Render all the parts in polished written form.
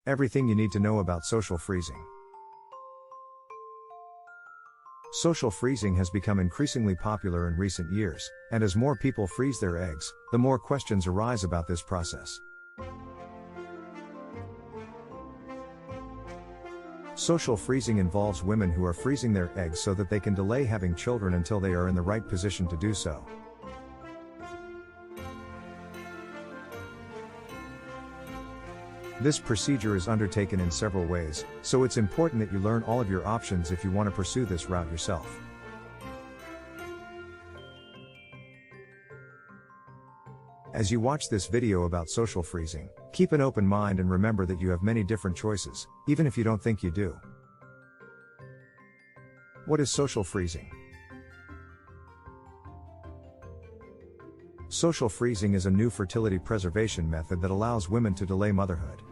Everything you need to know about social freezing. Social freezing has become increasingly popular in recent years, and as more people freeze their eggs, the more questions arise about this process. Social freezing involves women who are freezing their eggs so that they can delay having children until they are in the right position to do so. This procedure is undertaken in several ways, so it's important that you learn all of your options if you want to pursue this route yourself. As you watch this video about social freezing, keep an open mind and remember that you have many different choices, even if you don't think you do. What is social freezing? Social freezing is a new fertility preservation method that allows women to delay motherhood.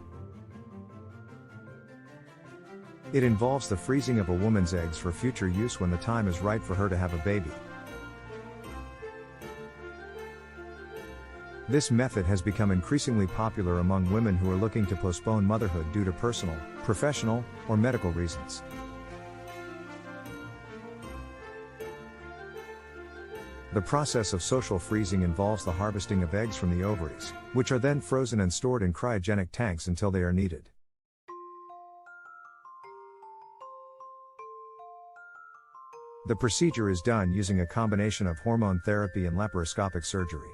It involves the freezing of a woman's eggs for future use when the time is right for her to have a baby. This method has become increasingly popular among women who are looking to postpone motherhood due to personal, professional, or medical reasons. The process of social freezing involves the harvesting of eggs from the ovaries, which are then frozen and stored in cryogenic tanks until they are needed. The procedure is done using a combination of hormone therapy and laparoscopic surgery.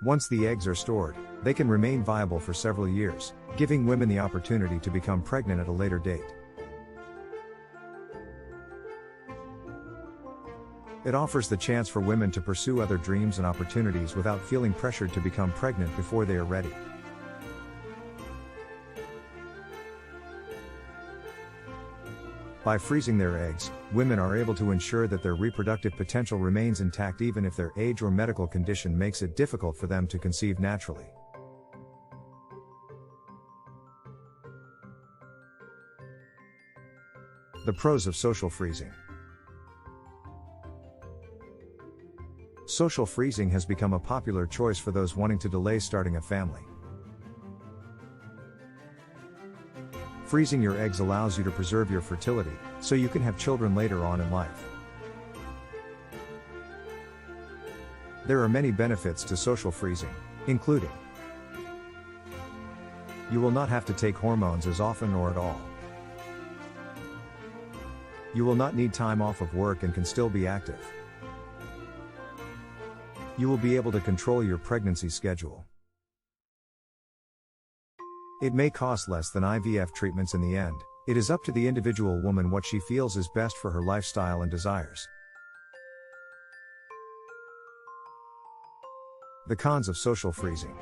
Once the eggs are stored, they can remain viable for several years, giving women the opportunity to become pregnant at a later date. It offers the chance for women to pursue other dreams and opportunities without feeling pressured to become pregnant before they are ready. By freezing their eggs, women are able to ensure that their reproductive potential remains intact even if their age or medical condition makes it difficult for them to conceive naturally. The pros of social freezing. Social freezing has become a popular choice for those wanting to delay starting a family. Freezing your eggs allows you to preserve your fertility, so you can have children later on in life. There are many benefits to social freezing, including: you will not have to take hormones as often or at all. You will not need time off of work and can still be active. You will be able to control your pregnancy schedule. It may cost less than IVF treatments in the end. It is up to the individual woman what she feels is best for her lifestyle and desires. The cons of social freezing.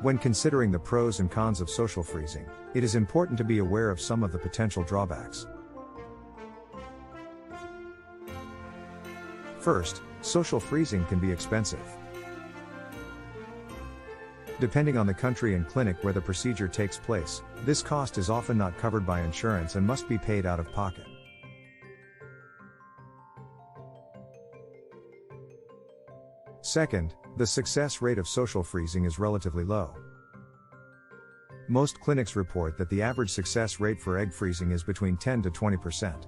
When considering the pros and cons of social freezing, it is important to be aware of some of the potential drawbacks. First, social freezing can be expensive. Depending on the country and clinic where the procedure takes place, this cost is often not covered by insurance and must be paid out of pocket. Second, the success rate of social freezing is relatively low. Most clinics report that the average success rate for egg freezing is between 10 to 20%.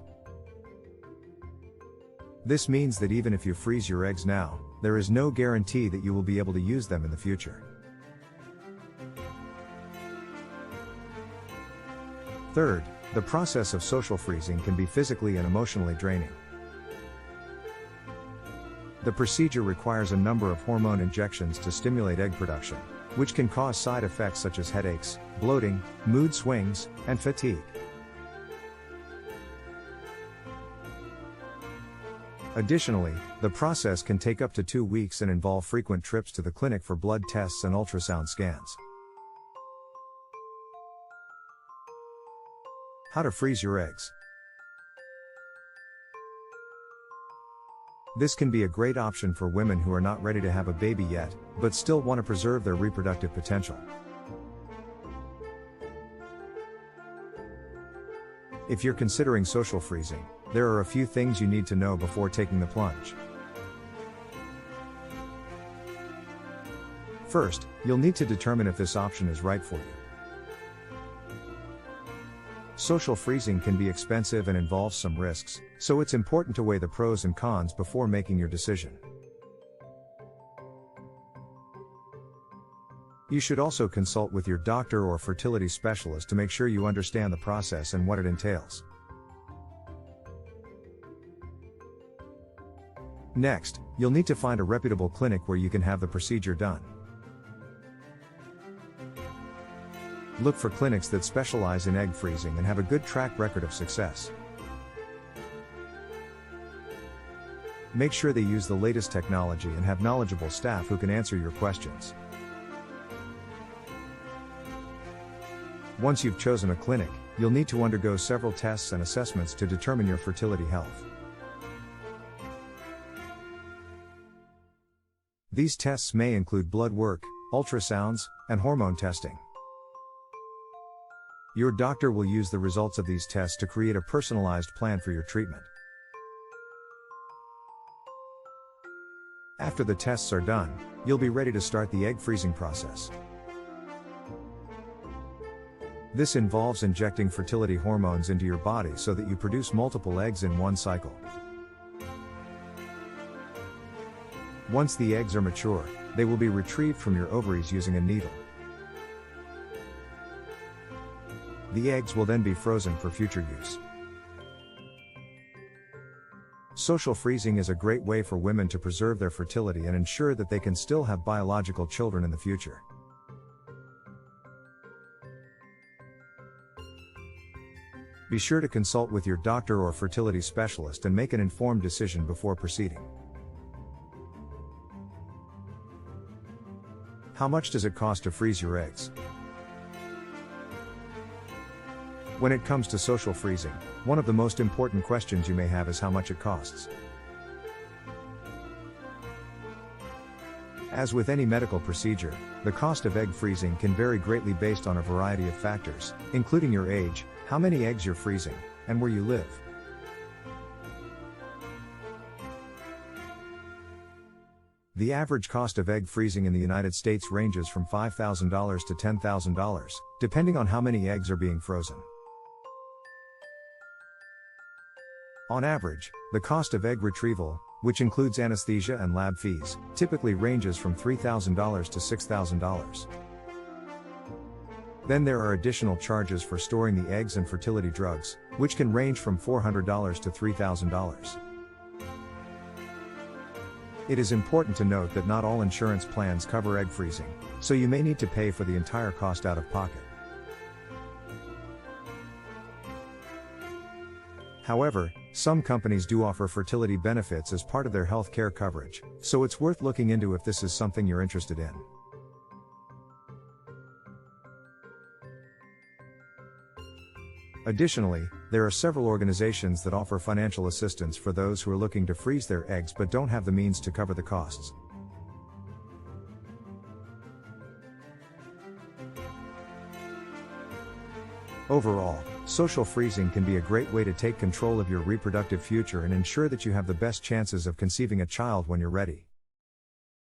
This means that even if you freeze your eggs now, there is no guarantee that you will be able to use them in the future. Third, the process of social freezing can be physically and emotionally draining. The procedure requires a number of hormone injections to stimulate egg production, which can cause side effects such as headaches, bloating, mood swings, and fatigue. Additionally, the process can take up to 2 weeks and involve frequent trips to the clinic for blood tests and ultrasound scans. How to freeze your eggs. This can be a great option for women who are not ready to have a baby yet, but still want to preserve their reproductive potential. If you're considering social freezing, there are a few things you need to know before taking the plunge. First, you'll need to determine if this option is right for you. Social freezing can be expensive and involves some risks, so it's important to weigh the pros and cons before making your decision. You should also consult with your doctor or fertility specialist to make sure you understand the process and what it entails. Next, you'll need to find a reputable clinic where you can have the procedure done. Look for clinics that specialize in egg freezing and have a good track record of success. Make sure they use the latest technology and have knowledgeable staff who can answer your questions. Once you've chosen a clinic, you'll need to undergo several tests and assessments to determine your fertility health. These tests may include blood work, ultrasounds, and hormone testing. Your doctor will use the results of these tests to create a personalized plan for your treatment. After the tests are done, you'll be ready to start the egg freezing process. This involves injecting fertility hormones into your body so that you produce multiple eggs in one cycle. Once the eggs are mature, they will be retrieved from your ovaries using a needle. The eggs will then be frozen for future use. Social freezing is a great way for women to preserve their fertility and ensure that they can still have biological children in the future. Be sure to consult with your doctor or fertility specialist and make an informed decision before proceeding. How much does it cost to freeze your eggs? When it comes to social freezing, one of the most important questions you may have is how much it costs. As with any medical procedure, the cost of egg freezing can vary greatly based on a variety of factors, including your age, how many eggs you're freezing, and where you live. The average cost of egg freezing in the United States ranges from $5,000 to $10,000, depending on how many eggs are being frozen. On average, the cost of egg retrieval, which includes anesthesia and lab fees, typically ranges from $3,000 to $6,000. Then there are additional charges for storing the eggs and fertility drugs, which can range from $400 to $3,000. It is important to note that not all insurance plans cover egg freezing, so you may need to pay for the entire cost out of pocket. However, some companies do offer fertility benefits as part of their health care coverage, so it's worth looking into if this is something you're interested in. Additionally, there are several organizations that offer financial assistance for those who are looking to freeze their eggs but don't have the means to cover the costs. Overall, social freezing can be a great way to take control of your reproductive future and ensure that you have the best chances of conceiving a child when you're ready.